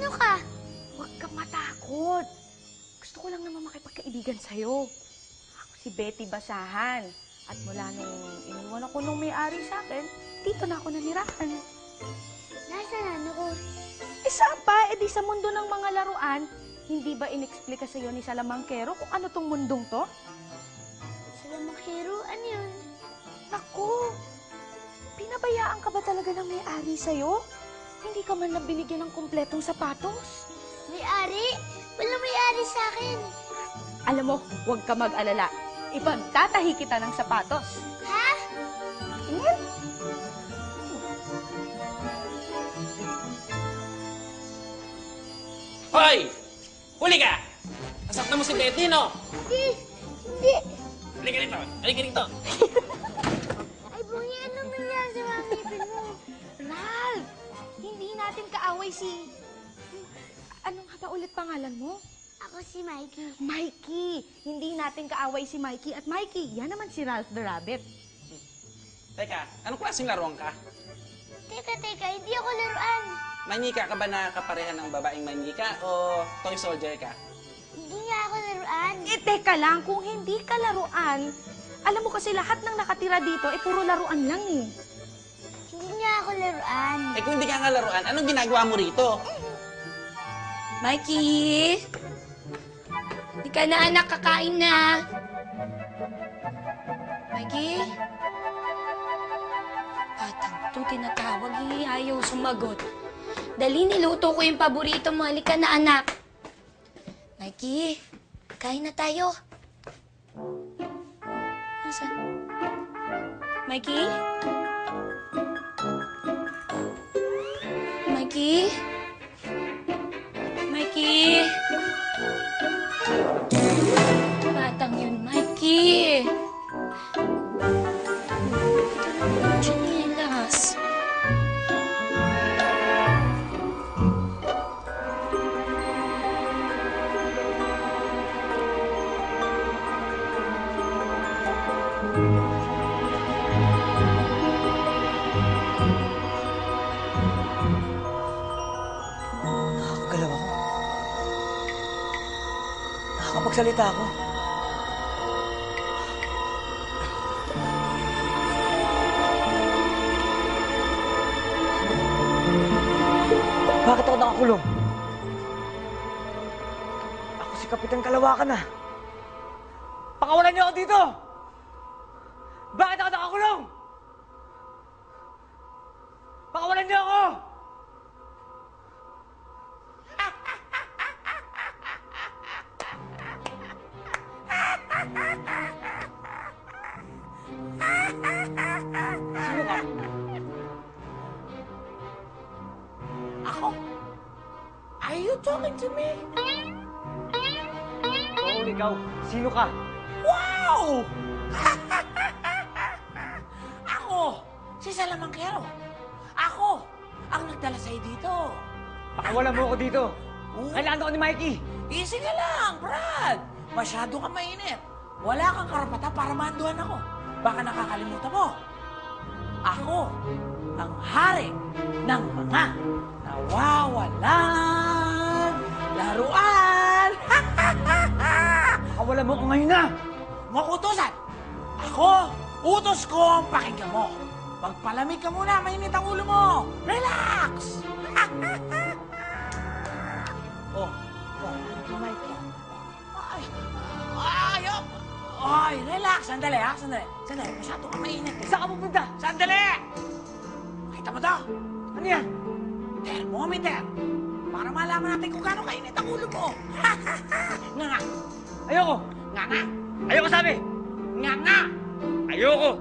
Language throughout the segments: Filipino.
Sino ka? Huwag kang matakot. Gusto ko lang naman makipagkaibigan sa'yo. Ako si Betty Basahan. At mula nung iniwan ako nung may-ari sa akin, dito na ako nanirahan. Nasaan ako? Saan pa? Di sa mundo ng mga laruan, hindi ba inexplika sa'yo ni Salamangkero kung ano tong mundong to? Salamangkero? Ano yun? Naku! Pinabayaan ka ba talaga ng may-ari sa'yo? Hindi ka man lang binigyan ng kumpletong sapatos? May-ari? Wala may-ari sa akin. Alam mo, huwag ka mag-alala. Ipagtatahi kita ng sapatos. Ha? Hmm? Hoy! Huli ka! Nasaktan mo si Betty, no? Hindi. Halika rito! Halika rito! Ay, Bungi, ano nangyari sa mga ngipin mo? Ralph! Hindi natin kaaway si... Ano nga ba ulit pangalan mo? Ako si Mikey. Mikey! Hindi natin kaaway si Mikey. At Mikey, yan naman si Ralph the Rabbit. Teka, anong klaseng laruan ka? Teka, hindi ako laruan. Manyika ka ba na kaparehan ng babaeng manyika o toy soldier ka? Hindi nga ako laruan. Teka lang, kung hindi ka laruan, alam mo kasi lahat ng nakatira dito, puro laruan lang eh. Hindi nga ako laruan. Kung hindi ka nga laruan, anong ginagawa mo rito? Mikey! Di ka na anak, kakain na. Mikey? Batang to, tinatawag, ayaw sumagot. Dali, niluto ko yung paborito mo. Halika na, anak. Mikey, kain na tayo. Nasaan? Mikey? Mikey? Mikey? Batang yun, Mikey. Chinelas. Nakakagalaw ako. Nakakapagsalita ako. Bakit ako nakakulong? Ako si Kapitan Kalawakan na. Pakawalan niyo ako dito! Bakit ako nakakulong? Pakawalan niyo ako! Sino ka? Ako? Are you talking to me? Oo, ikaw. Sino ka? Wow! Ako, si Salamangkero. Ako, ang nagdala sa'yo dito. Pakawalan mo ako dito. Kailangan ako ni Mikey. Easy ka lang, Brad. Masyado ka mainit. Wala kang karapatan para manduhan ako. Baka nakakalimutan mo. Ako, ang hari ng mga nawawalan laruan. Pakawalan mo ako ngayon na. Mga utosan. Ako, utos ko ang pakinggan mo. Magpalamig ka muna, mainit ang ulo mo. Relax! oh, Mikey. Ay, relax. Sandali, ha? Sandali. Masyado ka mainit. Saan ka pupunta? Sandali! Kita mo to? Ano yan? Thermometer. Para malaman natin kung gaano kainit ang ulo mo. Nga nga. Ayoko. Nga nga. Ayoko sabi. Nga nga. Ayoko.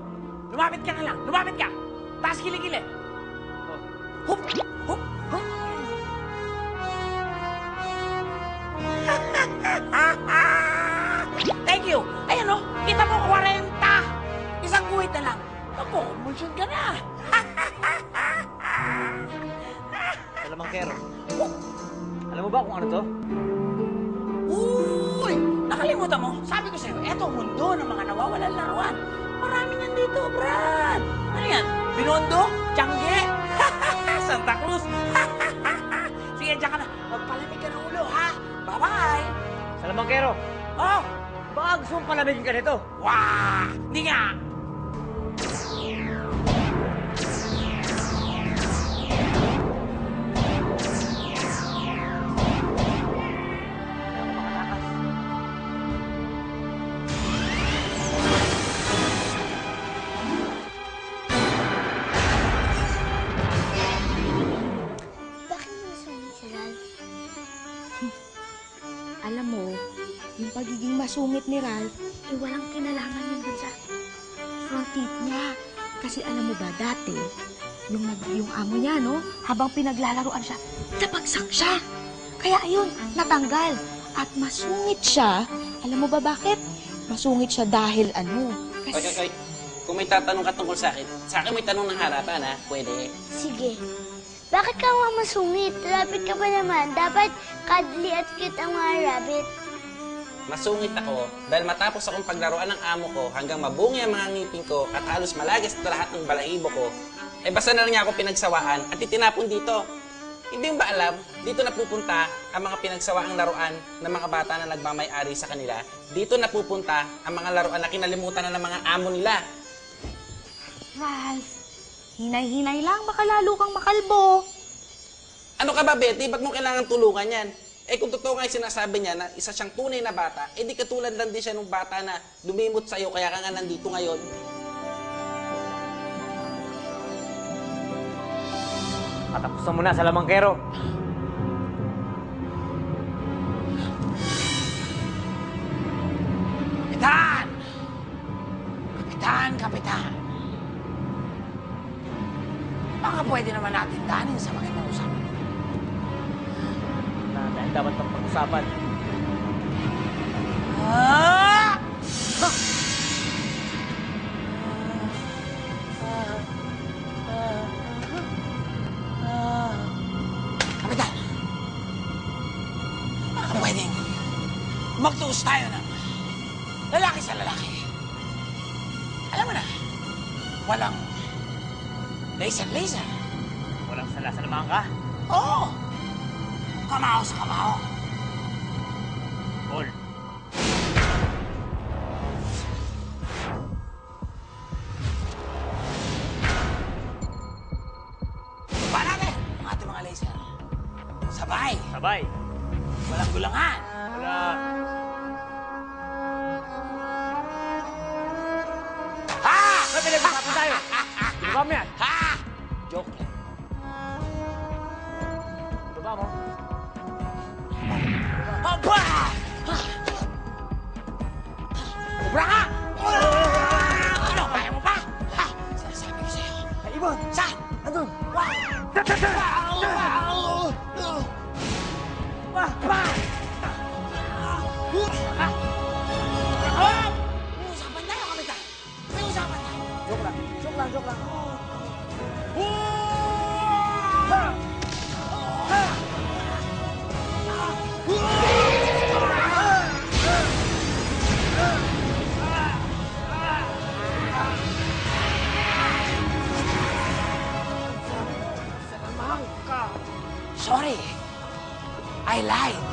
Lumapit ka na lang. Lumapit ka. Taas kilikili. Hup! Hup! Hup! Thank you. Ayan o. Kita mo 40. Isang guhit na lang. Nagkukumulsyon ka na. Salamangkero. Alam mo ba kung ano to? Uy! Nakalimutan mo. Sabi ko sa'yo, eto ang mundo ng mga nawawalan laruan. Marami yan dito, Brad. Ano yan? Binondo? Tiangge? Santa Cruz? Sige, dyan ka na. palamigin ka nito. Wah! Di nga! Ayaw ko makatakas. Bakit mo nasungit si Ralph? Alam mo, yung pagiging masungit ni Ralph, walang kinalaman yun dun sa front teeth niya. Kasi alam mo ba, dati, yung amo niya, no, habang pinaglalaroan siya, napagsak siya. Kaya ayun, natanggal. At masungit siya. Alam mo ba bakit? Masungit siya dahil ano? Oy. Kung may tatanong ka tungkol sa akin may tanong ng harapan, ha? Pwede. Sige. Bakit ka nga masungit? Rabbit ka pa naman. Dapat cuddly at cute ang mga rabbit. Masungit ako dahil matapos akong paglaruan ng amo ko hanggang mabungi ang mga ngipin ko at halos malagis na lahat ng balahibo ko, eh basta na lang niya ako pinagsawaan at itinapon dito. Hindi mo ba alam, dito napupunta ang mga pinagsawaang laruan ng mga bata na nagmamay-ari sa kanila. Dito napupunta ang mga laruan na kinalimutan na ng mga amo nila. Ralph, hinay-hinay lang, baka lalo kang makalbo. Ano ka ba, Betty? Ba't mo kailangan tulungan yan? Eh kung totoo nga yung sinasabi niya na isa siyang tunay na bata, eh di katulad lang din siya nung bata na lumimot sa'yo kaya ka nga nandito ngayon. Katapusan mo na sa lamangkero. Kapitan! Kapitan! Baka pwede naman natin danin sa magandang usapan. Dahil dapat ng pag-usapan. Ah! Kapitan! Baka pwedeng magtuos tayo ng lalaki sa lalaki. Alam mo na, walang laser. Walang sala sa lamang ka. Oo! Kamao sa kamao. Paul. Baba natin ang ating mga laser. Sabay, Sabay. walang gulangan. Wala. Ha! May pinag-usapan tayo. Ibaba mo yan. Ha! Joke lang. Ibaba mo. Aba! Ubra ka! Ano, kaya mo pa? Ha! Sinasabi ko sa'yo. Ay, Ibon! Saan? Andun! Wow! May usapan tayo, kapitan. May usapan tayo. Joke lang. Sorry. I lied.